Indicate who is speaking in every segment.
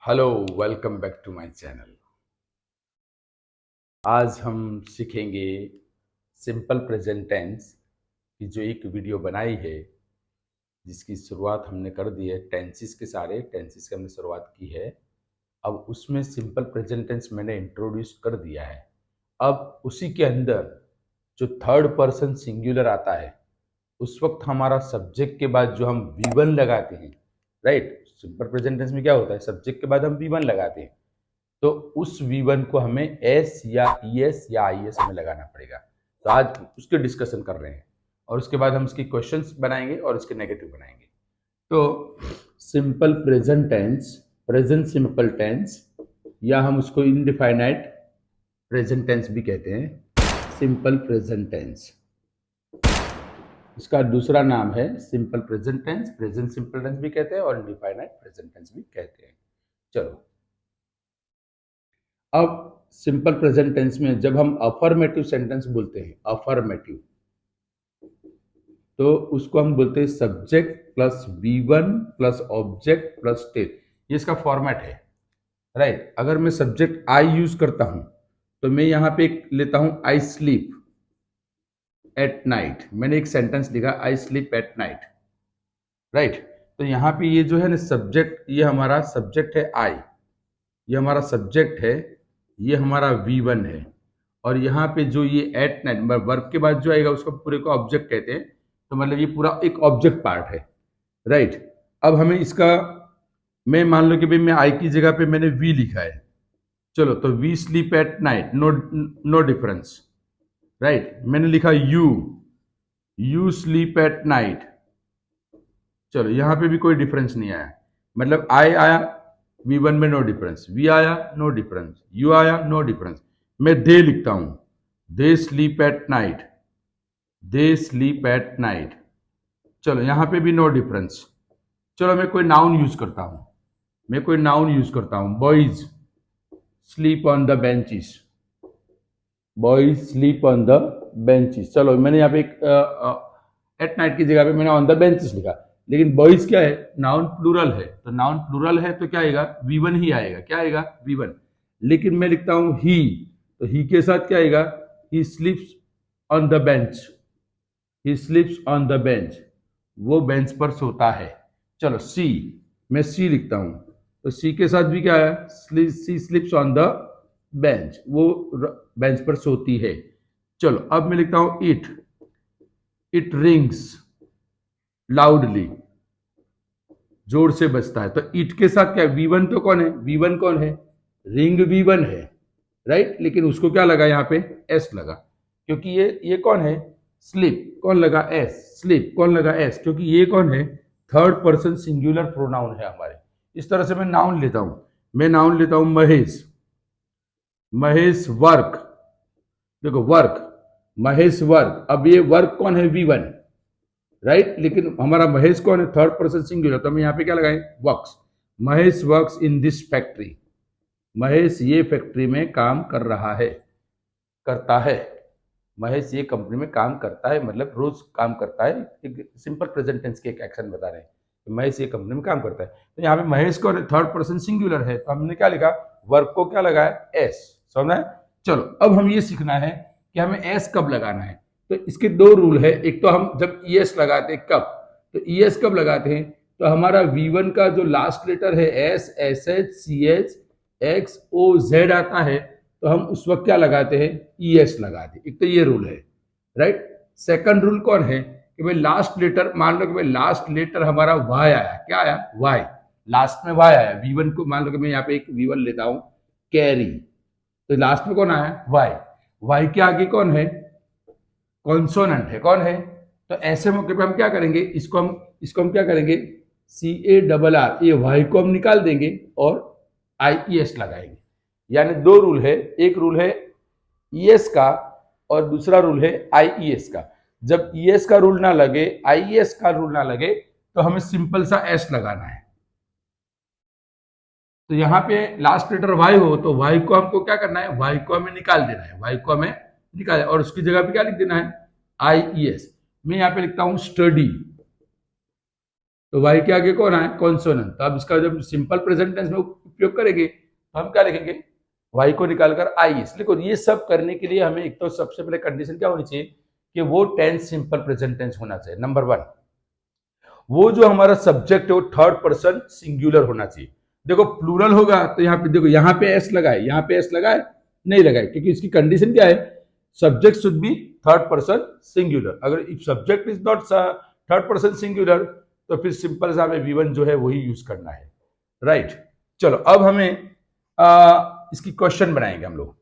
Speaker 1: Hello, welcome back to my channel. आज हम सीखेंगे सिंपल प्रेजेंट टेंस की जो एक वीडियो बनाई है, जिसकी शुरुआत हमने कर दी है। टेंसेस के सारे टेंसेस की हमने शुरुआत की है। अब उसमें सिंपल प्रेजेंट टेंस मैंने इंट्रोड्यूस कर दिया है। अब उसी के अंदर जो थर्ड पर्सन सिंगुलर आता है, उस वक्त हमारा सब्जेक्ट के बाद जो हम वी वन लगाते हैं, राइट। सिंपल प्रेजेंट टेंस में क्या होता है, सब्जेक्ट के बाद हम वी वन लगाते हैं, तो उस V1 को हमें एस या ES या IS में लगाना पड़ेगा। तो आज उसके डिस्कशन कर रहे हैं और उसके बाद हम इसकी क्वेश्चंस बनाएंगे और इसके नेगेटिव बनाएंगे। तो simple present tense, present simple tense, या हम उसको इनडिफाइनाइट प्रेजेंट टेंस भी कहते हैं, सिंपल प्रेजेंट टेंस। इसका दूसरा नाम है simple present tense, present simple tense भी कहते हैं और इनडिफाइनाइट प्रेजेंट टेंस भी कहते हैं। चलो, अब सिंपल प्रेजेंट टेंस में जब हम अफर्मेटिव सेंटेंस बोलते हैं, अफर्मेटिव, तो उसको हम बोलते हैं subject plus V1 plus object plus tail. ये इसका फॉर्मेट है, राइट। अगर मैं सब्जेक्ट आई यूज करता हूं तो मैं यहां पे एक लेता हूं, आई स्लीप एट नाइट। मैंने एक सेंटेंस लिखा, I sleep at night, right. तो यहां पे ये जो है ना सब्जेक्ट, ये हमारा सब्जेक्ट है आई, ये हमारा सब्जेक्ट है, ये हमारा V1 है। और यहाँ पे जो ये एट नाइट वर्क के बाद जो आएगा उसको पूरे को ऑब्जेक्ट कहते हैं। तो मतलब ये पूरा एक ऑब्जेक्ट पार्ट है, राइट। अब हमें इसका, मैं मान लो कि भाई मैं आई की जगह पे मैंने वी लिखा है। चलो, तो we sleep at night, no no difference, right. मैंने लिखा यू स्लीप एट नाइट। चलो, यहाँ पे भी कोई डिफरेंस नहीं आया, मतलब आई आया, V1 में नो डिफरेंस, वी आया नो डिफरेंस, यू आया नो डिफरेंस। मैं दे लिखता हूं, they sleep at night, they sleep at night. चलो, यहां पे भी नो डिफरेंस। चलो, मैं कोई नाउन यूज करता हूं, मैं कोई नाउन यूज करता हूं, boys sleep on the benches, boys sleep on the benches. चलो, मैंने यहाँ पे एक एट नाइट की जगह पे मैंने ऑन द बेंचेस लिखा, लेकिन बॉयज क्या है, नाउन प्लूरल है, तो नाउन प्लूरल है तो क्या आएगा, V1 ही आएगा। क्या आएगा, V1। लेकिन मैं लिखता हूं ही, तो ही के साथ क्या आएगा, he sleeps on the bench, he sleeps on the bench, वो बेंच पर सोता है। चलो, सी, मैं सी लिखता हूं, तो सी के साथ भी क्या है, सी स्लीप्स ऑन द बेंच, वो बेंच पर सोती है। चलो, अब मैं लिखता हूं इट, इट रिंग्स लाउडली, जोर से बजता है। तो इट के साथ क्या, V1 तो कौन है, V1 कौन है, रिंग V1 है, राइट। लेकिन उसको क्या लगा, यहाँ पे एस लगा, क्योंकि ये कौन है, स्लीप, कौन लगा, एस, स्लीप कौन लगा, एस, क्योंकि ये कौन है, थर्ड पर्सन सिंगुलर प्रोनाउन है हमारे। इस तरह से मैं नाउन लेता हूं, मैं नाउन लेता हूं महेश, महेश वर्क, देखो वर्क, महेश वर्क। अब ये वर्क कौन है, V1, राइट। लेकिन हमारा महेश कौन है, थर्ड पर्सन सिंगुलर, तो हम यहाँ पे क्या लगाए, works, Mahesh works in this factory, Mahesh ये फैक्ट्री में काम कर रहा है, करता है। महेश ये कंपनी में काम करता है, मतलब रोज काम करता है। एक सिंपल प्रेजेंट टेंस के एक एक्शन बता रहे हैं, तो महेश ये कंपनी में काम करता है। तो यहाँ पे महेश को थर्ड पर्सन सिंगुलर है, तो हमने क्या लिखा, वर्क को क्या लगाया, एस। समझना है। चलो, अब हम ये सीखना है कि हमें एस कब लगाना है। तो इसके दो रूल है। एक तो हम जब ES लगाते हैं कब, तो ES कब लगाते हैं, तो हमारा V1 का जो लास्ट लेटर है S, SH, CH, XOZ आता है, तो हम उस वक्त क्या लगाते हैं, ES लगाते हैं। एक तो ये रूल है, राइट। सेकंड रूल कौन है, कि भाई लास्ट लेटर, मान लो कि भाई लास्ट लेटर हमारा Y आया, क्या आया, Y, लास्ट में Y आया, V1 को मान लो कि मैं यहाँ पे एक V1 लेता हूं, कैरी, तो लास्ट में कौन आया, Y, Y के आगे कौन है, कॉन्सोनेंट है, कौन है। तो ऐसे मौके पे हम क्या करेंगे, इसको हम क्या करेंगे, CARR, ये वाई को हम निकाल देंगे और IES लगाएंगे। यानी दो रूल है, एक रूल है ES का और दूसरा रूल है IES का। जब ES का रूल ना लगे, IES का रूल ना लगे, तो हमें सिंपल सा S लगाना है। तो यहाँ पे लास्ट लेटर Y हो तो Y को हमको क्या करना है, Y को हमें निकाल देना है, Y को हमें निकाल, और उसकी जगह पे क्या लिख देना है, IES। मैं यहाँ पे लिखता हूं स्टडी, तो Y के आगे कौन है, कॉन्सोनेंट। तो अब इसका जब सिंपल प्रेजेंट टेंस में उपयोग करेंगे तो हम क्या लिखेंगे, y को निकालकर is लिखो। ये सब करने के लिए हमें एक तो सबसे पहले कंडीशन क्या होनी चाहिए कि वो टेंस सिंपल प्रेजेंट टेंस होना चाहिए। नंबर 1, वो जो हमारा सब्जेक्ट है वो थर्ड पर्सन सिंगुलर होना चाहिए। देखो प्लूरल होगा तो यहाँ पे देखो, यहाँ पे एस लगाए, यहाँ पे एस लगाए, नहीं लगाए, क्योंकि इसकी कंडीशन क्या है, subject should be third person singular. अगर if subject is not third person singular तो फिर सिंपल सा हमें V1 जो है वही यूज करना है, राइट। चलो अब हमें इसकी क्वेश्चन बनाएंगे हम लोग।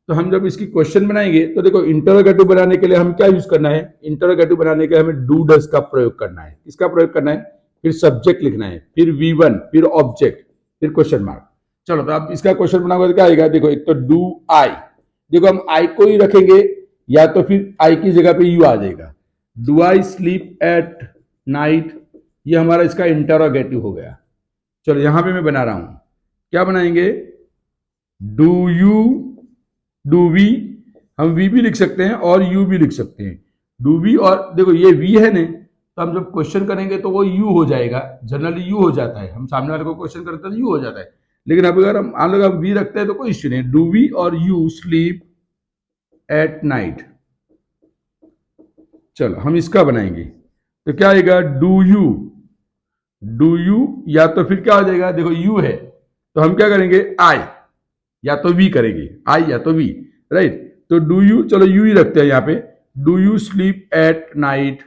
Speaker 1: तो हम जब इसकी क्वेश्चन बनाएंगे तो देखो इंटरोगेटिव बनाने के लिए हम क्या यूज करना है, इंटरोगेटिव बनाने के लिए हमें डू डज का प्रयोग करना है। किसका प्रयोग करना है, फिर सब्जेक्ट लिखना है, फिर V1, फिर ऑब्जेक्ट, फिर क्वेश्चन मार्क। चलो तो आप इसका क्वेश्चन बनाओगे तो क्या आएगा, देखो एक तो डू आई, देखो हम आई को ही रखेंगे या तो फिर आई की जगह पे यू आ जाएगा। Do I sleep at night, ये हमारा इसका इंटरोगेटिव हो गया। चलो यहां पे मैं बना रहा हूं, क्या बनाएंगे, डू यू, डू वी, हम वी भी लिख सकते हैं और यू भी लिख सकते हैं। डू वी, और देखो ये वी है ना, तो हम जब क्वेश्चन करेंगे तो वो यू हो जाएगा, जनरली यू हो जाता है, हम सामने वाले को क्वेश्चन करते हैं तो यू हो जाता है। लेकिन अब अगर हम लोग वी रखते हैं तो कोई इश्यू नहीं। डू वी और यू स्लीप एट नाइट। चलो हम इसका बनाएंगे तो क्या आएगा, डू यू, डू यू, या तो फिर क्या हो जाएगा, देखो यू है तो हम क्या करेंगे, आई या तो वी करेंगे, आई या तो वी, राइट। तो डू यू, चलो यू ही रखते हैं यहाँ पे, do you sleep at night.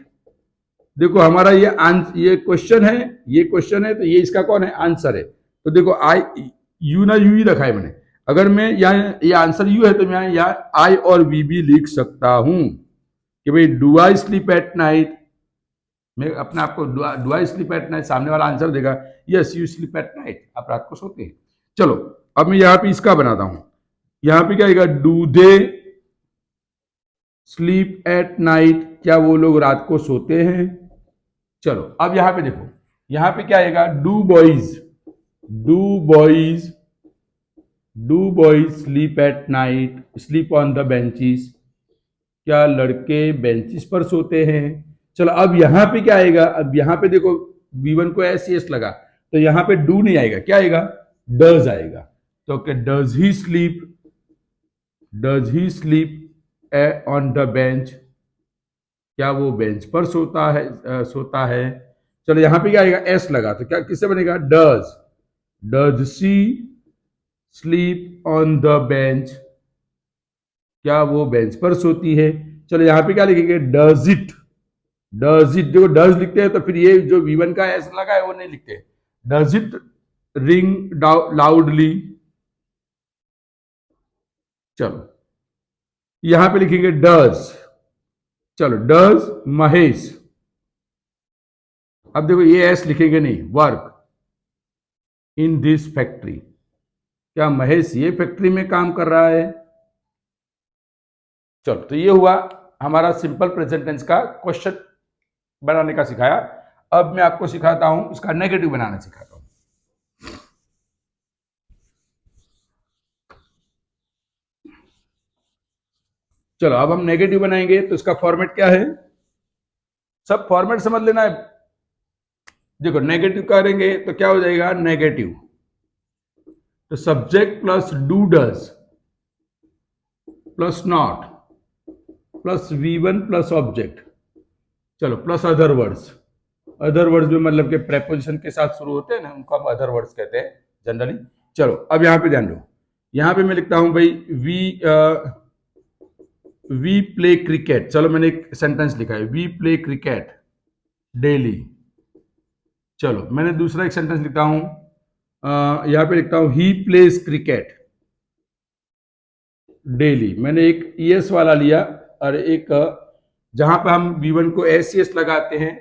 Speaker 1: देखो हमारा ये क्वेश्चन है, ये क्वेश्चन है तो ये इसका कौन है, आंसर है। तो देखो आई, यू ना यू ही रखा है मैंने। अगर मैं यहाँ ये आंसर यू है तो मैं यहाँ आई और वी भी लिख सकता हूं कि भाई do I sleep at night. मैं अपने आप को do I sleep at night, सामने वाला आंसर देगा yes you sleep at night, आप रात को सोते हैं। चलो अब मैं यहां पे इसका बनाता हूं, यहां पे क्या आएगा, do they sleep at night, क्या वो लोग रात को सोते हैं। चलो अब यहां पे देखो, यहां पे क्या आएगा, do boys, do boys, do boys sleep at night, sleep on the benches, क्या लड़के बेंचेस पर सोते हैं। चलो अब यहां पे क्या आएगा, अब यहां पे देखो V1 को एस एस लगा तो यहां पे डू नहीं आएगा, क्या आएगा, डज आएगा। तो क्या does he sleep, does he sleep on the bench, क्या वो बेंच पर सोता है, सोता है। चलो यहां पे क्या आएगा, एस लगा तो क्या किससे बनेगा, does, does she sleep on the bench, क्या वो बेंच पर सोती है। चलो यहां पे क्या लिखेंगे, डज इट, डज इट, देखो डज लिखते हैं तो फिर ये जो V1 का एस लगा है वो नहीं लिखते। डज इट रिंग लाउडली, चलो यहां पे लिखेंगे डज, चलो डज महेश, अब देखो ये एस लिखेंगे नहीं, वर्क इन दिस फैक्ट्री, क्या महेश ये फैक्ट्री में काम कर रहा है। चलो तो ये हुआ हमारा सिंपल प्रेजेंट टेंस का क्वेश्चन बनाने का सिखाया। अब मैं आपको सिखाता हूं इसका नेगेटिव बनाना सिखाता हूं। चलो अब हम नेगेटिव बनाएंगे तो इसका फॉर्मेट क्या है, सब फॉर्मेट समझ लेना है। देखो नेगेटिव करेंगे तो क्या हो जाएगा, नेगेटिव तो subject plus do does plus not plus V1 plus object, चलो plus other words. Other words में मतलब के प्रेपोजिशन के साथ शुरू होते हैं ना, उनको हम अदर वर्ड्स कहते हैं जनरली। चलो अब यहां पे ध्यान दो, यहां पे मैं लिखता हूं भाई वी प्ले क्रिकेट, चलो मैंने एक सेंटेंस लिखा है, वी प्ले क्रिकेट डेली। चलो मैंने दूसरा एक सेंटेंस लिखता हूं, यहां पे लिखता हूं ही प्लेज क्रिकेट डेली। मैंने एक ES वाला लिया और एक जहां पे हम V1 को SES लगाते हैं,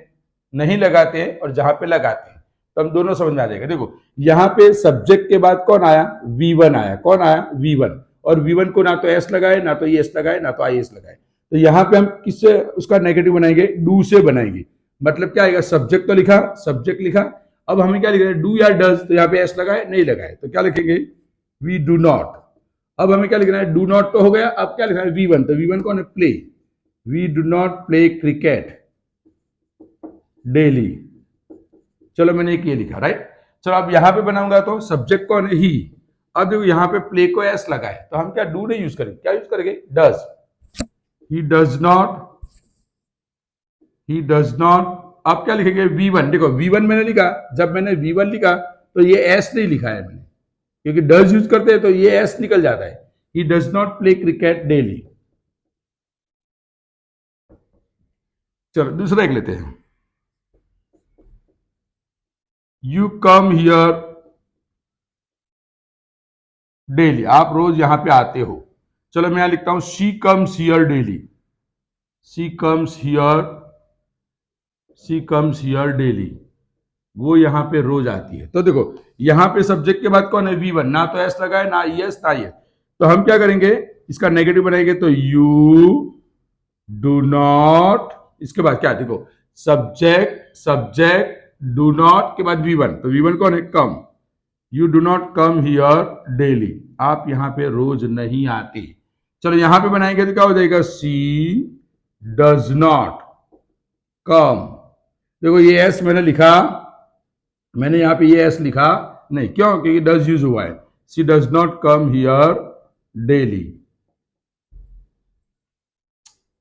Speaker 1: नहीं लगाते हैं, और जहां पे लगाते हैं तो हम दोनों समझ में आ जाएगा। देखो यहां पे सब्जेक्ट के बाद कौन आया, V1 आया, कौन आया, V1, और V1 को ना तो S लगाए, ना तो ES लगाए, ना तो IS लगाए। तो यहां पे हम किससे उसका नेगेटिव बनाएंगे, डू से बनाएंगे। मतलब क्या आएगा, सब्जेक्ट तो लिखा, सब्जेक्ट लिखा, अब हमें क्या लिखना है, डू या डज, तो यहाँ पे S लगाए, नहीं लगाए तो क्या लिखेंगे, वी डू नॉट। अब हमें क्या लिखना है, डू नॉट तो हो गया, अब क्या लिखना है, V1, तो V1 कौन है, play, we do not play cricket daily. चलो मैंने एक ये लिखा, राइट। चलो अब यहां पे बनाऊंगा तो सब्जेक्ट कौन है? ही। अब देखो यहां पे प्ले को एस लगा है तो हम क्या डू नहीं यूज करेंगे, क्या यूज करेंगे? Does. He does not, he does not. अब क्या लिखेंगे? V1। देखो V1 मैंने लिखा, जब मैंने V1 लिखा तो ये एस नहीं लिखा है मैंने, क्योंकि डज यूज करते हैं तो ये एस निकल जाता है। He does not play cricket daily. चलो दूसरा एक लेते हैं। यू कम हियर डेली, आप रोज यहां पे आते हो। चलो मैं यहां लिखता हूं she comes here daily, she comes here, she comes here daily. वो यहां पे रोज आती है। तो देखो यहां पे सब्जेक्ट के बाद कौन है? V1। ना तो एस लगा है, ना एस, ना ये। तो हम क्या करेंगे? इसका नेगेटिव बनाएंगे तो यू डू नॉट, इसके बाद क्या? देखो सब्जेक्ट, सब्जेक्ट डू नॉट के बाद V1, तो V1 कौन है? Come. You do not come here daily, आप यहां पे रोज नहीं आते। चलो यहां पे बनाएंगे तो क्या हो जाएगा? सी डज नॉट कम। देखो ये एस मैंने लिखा, मैंने यहां पे ये एस लिखा नहीं, क्यों? क्योंकि डज यूज हुआ है। She does not come here daily.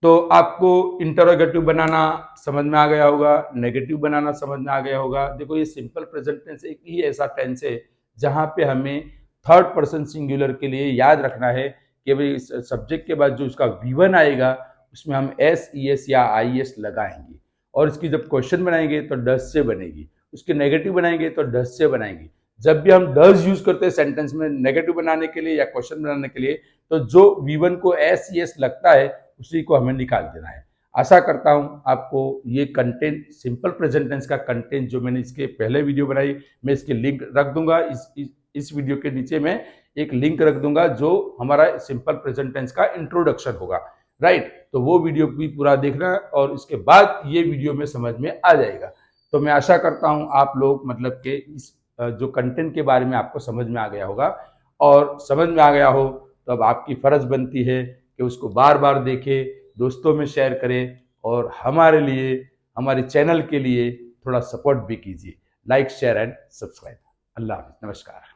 Speaker 1: तो आपको इंटरोगेटिव बनाना समझ में आ गया होगा, नेगेटिव बनाना समझ में आ गया होगा। देखो ये सिंपल प्रेजेंट टेंस एक ही ऐसा टेंस है जहां पे हमें थर्ड पर्सन सिंगुलर के लिए याद रखना है कि भाई सब्जेक्ट के बाद जो उसका V1 आएगा उसमें हम एस, ई एस या आई एस लगाएंगे, और इसकी जब क्वेश्चन बनाएंगे तो डस से बनेगी, उसके नेगेटिव बनाएंगे तो डस से बनाएंगे। जब भी हम डज यूज करते हैं सेंटेंस में नेगेटिव बनाने के लिए या क्वेश्चन बनाने के लिए, तो जो V1 को एस, ई एस लगता है उसी को हमें निकाल देना है। आशा करता हूं आपको ये कंटेंट, सिंपल प्रेजेंट टेंस का कंटेंट जो मैंने इसके पहले वीडियो बनाई, मैं इसके लिंक रख दूंगा। इस वीडियो के नीचे मैं एक लिंक रख दूंगा जो हमारा सिंपल प्रेजेंट टेंस का इंट्रोडक्शन होगा, राइट? तो वो वीडियो भी पूरा देखना और इसके बाद ये वीडियो में समझ में आ जाएगा। तो मैं आशा करता हूं आप लोग मतलब के इस जो कंटेंट के बारे में आपको समझ में आ गया होगा, और समझ में आ गया हो तो अब आपकी फर्ज बनती है कि उसको बार बार देखें, दोस्तों में शेयर करें, और हमारे लिए, हमारे चैनल के लिए थोड़ा सपोर्ट भी कीजिए। Like, share and subscribe. अल्लाह हाफ़िज़, नमस्कार।